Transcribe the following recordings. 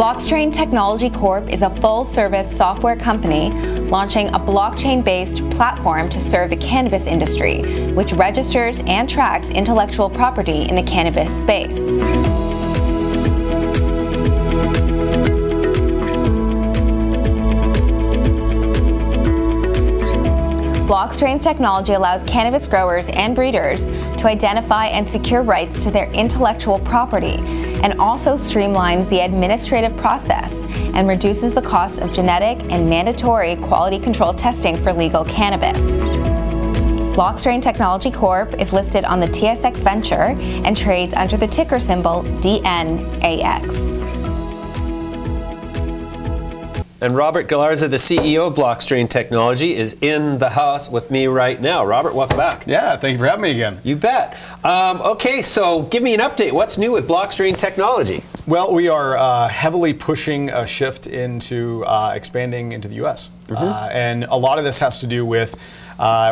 BLOCKStrain Technology Corp is a full-service software company launching a blockchain-based platform to serve the cannabis industry, which registers and tracks intellectual property in the cannabis space. BLOCKStrain technology allows cannabis growers and breeders to identify and secure rights to their intellectual property, and also streamlines the administrative process and reduces the cost of genetic and mandatory quality control testing for legal cannabis. BLOCKStrain Technology Corp is listed on the TSX Venture and trades under the ticker symbol DNAX. And Robert Galarza, the CEO of BLOCKStrain Technology, is in the house with me right now. Robert, welcome back. Yeah, thank you for having me again. You bet. Okay, so give me an update. What's new with BLOCKStrain Technology? Well, we are heavily pushing a shift into expanding into the U.S. And a lot of this has to do with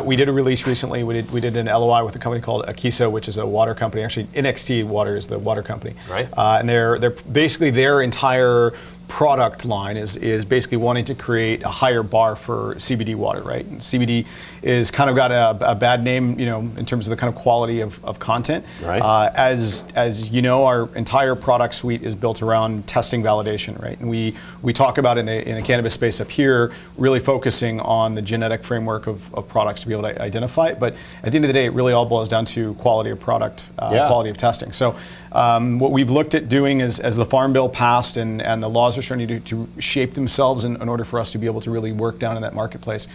we did a release recently. We did an LOI with a company called AKESO, which is a water company. Actually, NXT Water is the water company. Right. And they're basically their entire product line is basically wanting to create a higher bar for CBD water, right? And CBD is kind of got a bad name, you know, in terms of the kind of quality of content. Right. As you know, our entire product suite is built around testing validation, right? And we talk about in the cannabis space up here, really focusing on the genetic framework of products to be able to identify it. But at the end of the day, it really all boils down to quality of product, quality of testing. So what we've looked at doing is, as the Farm Bill passed and the laws are starting to shape themselves in order for us to be able to really work down in that marketplace,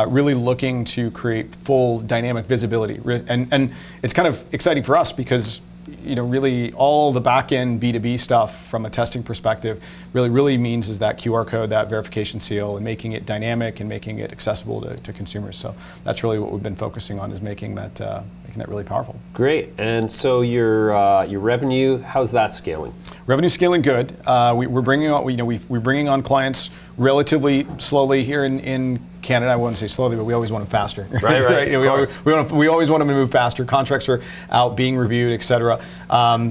really looking to create full dynamic visibility. And it's kind of exciting for us because, you know, really all the back-end B2B stuff from a testing perspective really means is that QR code, that verification seal, and making it dynamic and making it accessible to consumers. So that's really what we've been focusing on, is making that really powerful. Great. And so your revenue, how's that scaling? Revenue scaling good. We're bringing on, we're bringing on clients relatively slowly here in Canada. I wouldn't say slowly, but we always want them faster. Right. We always want them to move faster. Contracts are out, being reviewed, et cetera.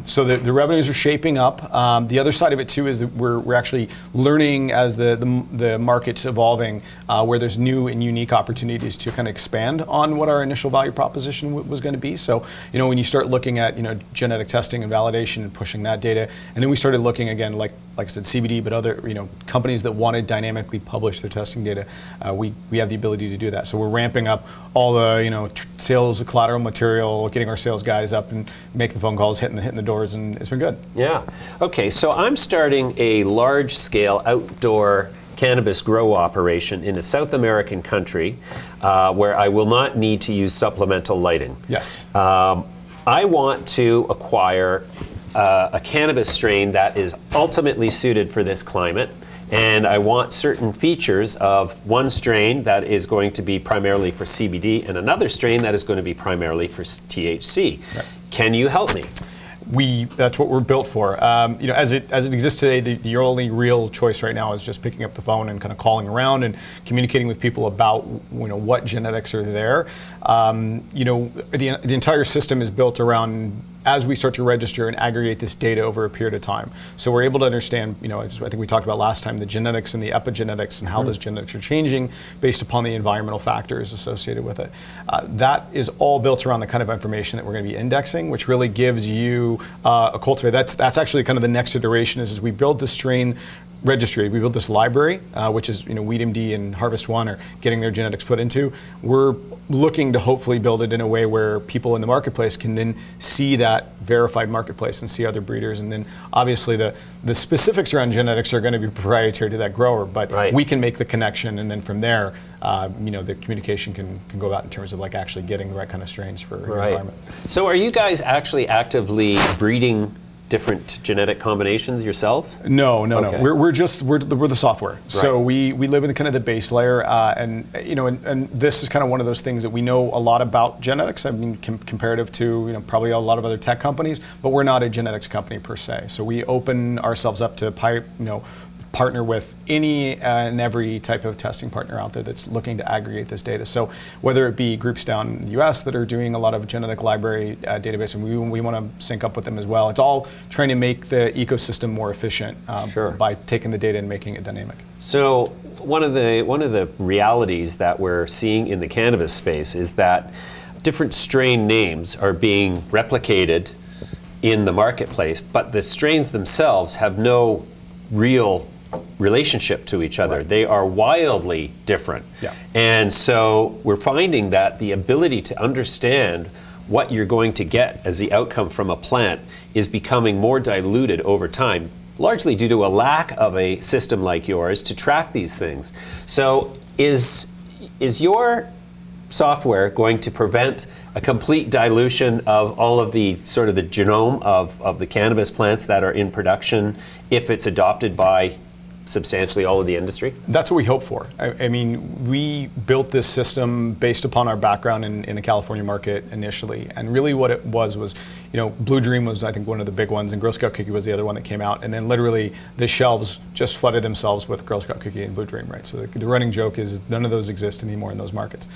So the revenues are shaping up. The other side of it too is that we're actually learning as the market's evolving, where there's new and unique opportunities to kind of expand on what our initial value proposition was going to be. So, you know, when you start looking at, you know, genetic testing and validation and pushing that data, and then we started looking again, like I said, CBD, but other, you know, companies that want to dynamically publish their testing data, we have the ability to do that. So we're ramping up all the, you know, sales collateral material, getting our sales guys up and making the phone calls, hitting the doors, and it's been good. Yeah. Okay, so I'm starting a large-scale outdoor cannabis grow operation in a South American country where I will not need to use supplemental lighting. Yes. I want to acquire a cannabis strain that is ultimately suited for this climate, and I want certain features of one strain that is going to be primarily for CBD and another strain that is going to be primarily for THC. Right. Can you help me? That's what we're built for. You know, as it exists today, the only real choice right now is just picking up the phone and kind of calling around and communicating with people about, you know, what genetics are there. You know, the entire system is built around, as we start to register and aggregate this data over a period of time. So we're able to understand, you know, I think we talked about last time, the genetics and the epigenetics and how those genetics are changing based upon the environmental factors associated with it. That is all built around the kind of information that we're going to be indexing, which really gives you a cultivator. That's actually kind of the next iteration is we build the strain registry. We built this library, which is, you know, WeedMD and Harvest One are getting their genetics put into. We're looking to hopefully build it in a way where people in the marketplace can then see that verified marketplace and see other breeders, and then obviously the specifics around genetics are going to be proprietary to that grower, but we can make the connection, and then from there, you know, the communication can go out in terms of like actually getting the right kind of strains for your environment. So are you guys actually actively breeding different genetic combinations yourselves? No. We're the software. Right. So we live in kind of the base layer, and you know, and this is kind of one of those things that we know a lot about genetics. I mean, comparative to, you know, probably a lot of other tech companies, but we're not a genetics company per se. So we open ourselves up to partner with any and every type of testing partner out there that's looking to aggregate this data. So whether it be groups down in the US that are doing a lot of genetic library database, and we want to sync up with them as well. It's all trying to make the ecosystem more efficient by taking the data and making it dynamic. So one of the realities that we're seeing in the cannabis space is that different strain names are being replicated in the marketplace, but the strains themselves have no real relationship to each other. Right. They are wildly different. Yeah. And so we're finding that the ability to understand what you're going to get as the outcome from a plant is becoming more diluted over time, largely due to a lack of a system like yours to track these things. So is your software going to prevent a complete dilution of all of the sort of the genome of the cannabis plants that are in production if it's adopted by substantially all of the industry? That's what we hope for. I mean, we built this system based upon our background in the California market initially, and really what it was, you know, Blue Dream was, I think, one of the big ones, and Girl Scout Cookie was the other one that came out, and then literally the shelves just flooded themselves with Girl Scout Cookie and Blue Dream, right? So the running joke is none of those exist anymore in those markets.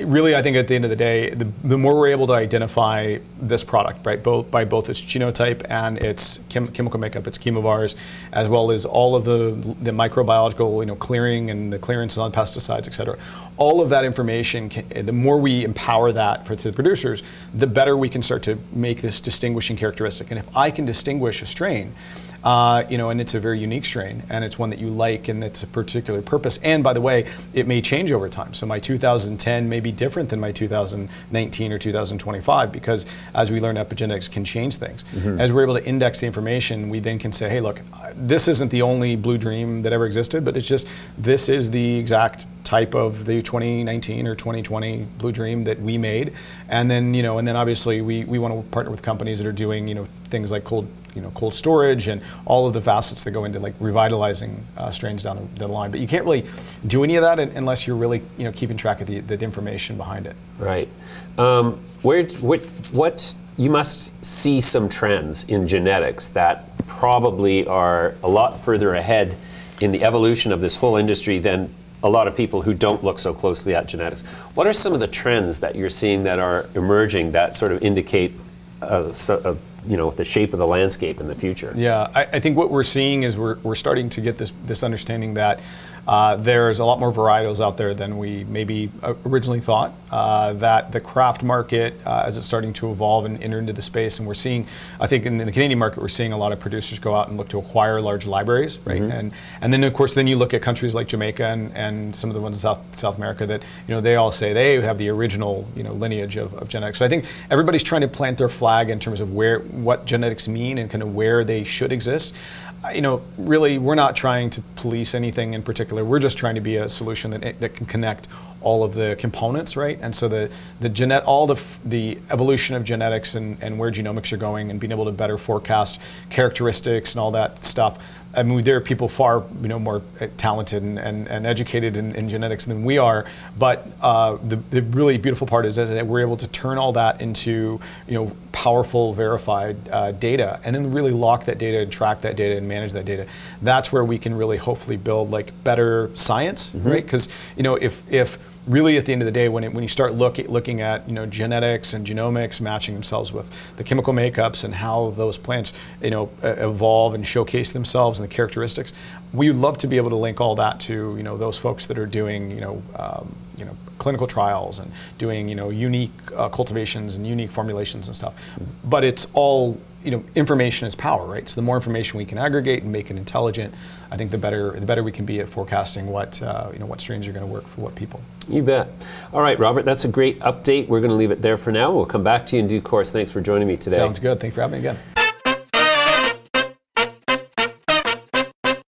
Really, I think at the end of the day, the more we're able to identify this product, right, by both its genotype and its chemical makeup, its chemovars, as well as all of the microbiological, you know, clearing and the clearance on pesticides, et cetera, all of that information, the more we empower that to the producers, the better we can start to make this distinguishing characteristic. And if I can distinguish a strain, you know, and it's a very unique strain, and it's one that you like, and it's a particular purpose. And by the way, it may change over time. So my 2010 may be different than my 2019 or 2025, because as we learn, epigenetics can change things. Mm-hmm. As we're able to index the information, we then can say, hey, look, this isn't the only Blue Dream that ever existed, but it's just, this is the exact type of the 2019 or 2020 Blue Dream that we made. And then, you know, and then obviously we want to partner with companies that are doing, you know, things like cold storage and all of the facets that go into like revitalizing strains down the line. But you can't really do any of that unless you're really, you know, keeping track of the information behind it. Right. What you must see some trends in genetics that probably are a lot further ahead in the evolution of this whole industry than a lot of people who don't look so closely at genetics. What are some of the trends that you're seeing that are emerging that sort of indicate you know, the shape of the landscape in the future? Yeah, I think what we're seeing is we're starting to get this understanding that there's a lot more varietals out there than we maybe originally thought, that the craft market, as it's starting to evolve and enter into the space, and we're seeing, I think in the Canadian market, we're seeing a lot of producers go out and look to acquire large libraries, right? Mm-hmm. And then of course, then you look at countries like Jamaica and some of the ones in South America that, you know, they all say they have the original, you know, lineage of genetics. So I think everybody's trying to plant their flag in terms of what genetics mean and kind of where they should exist. You know, really, we're not trying to police anything in particular. We're just trying to be a solution that can connect all of the components, right? And so all the evolution of genetics and where genomics are going, and being able to better forecast characteristics and all that stuff. I mean, there are people far, you know, more talented and educated in genetics than we are. But the really beautiful part is that we're able to turn all that into, you know, powerful, verified data, and then really lock that data and track that data and manage that data. That's where we can really hopefully build like better science, mm-hmm. right? Because, you know, if really at the end of the day, when you start looking at, you know, genetics and genomics matching themselves with the chemical makeups and how those plants, you know, evolve and showcase themselves and the characteristics, we would love to be able to link all that to, you know, those folks that are doing, you know, clinical trials and doing, you know, unique cultivations and unique formulations and stuff. But it's all, you know, information is power, right? So the more information we can aggregate and make it intelligent, I think the better we can be at forecasting what you know, what strains are going to work for what people. You bet. All right, Robert, that's a great update. We're going to leave it there for now. We'll come back to you in due course. Thanks for joining me today. Sounds good. Thanks for having me again.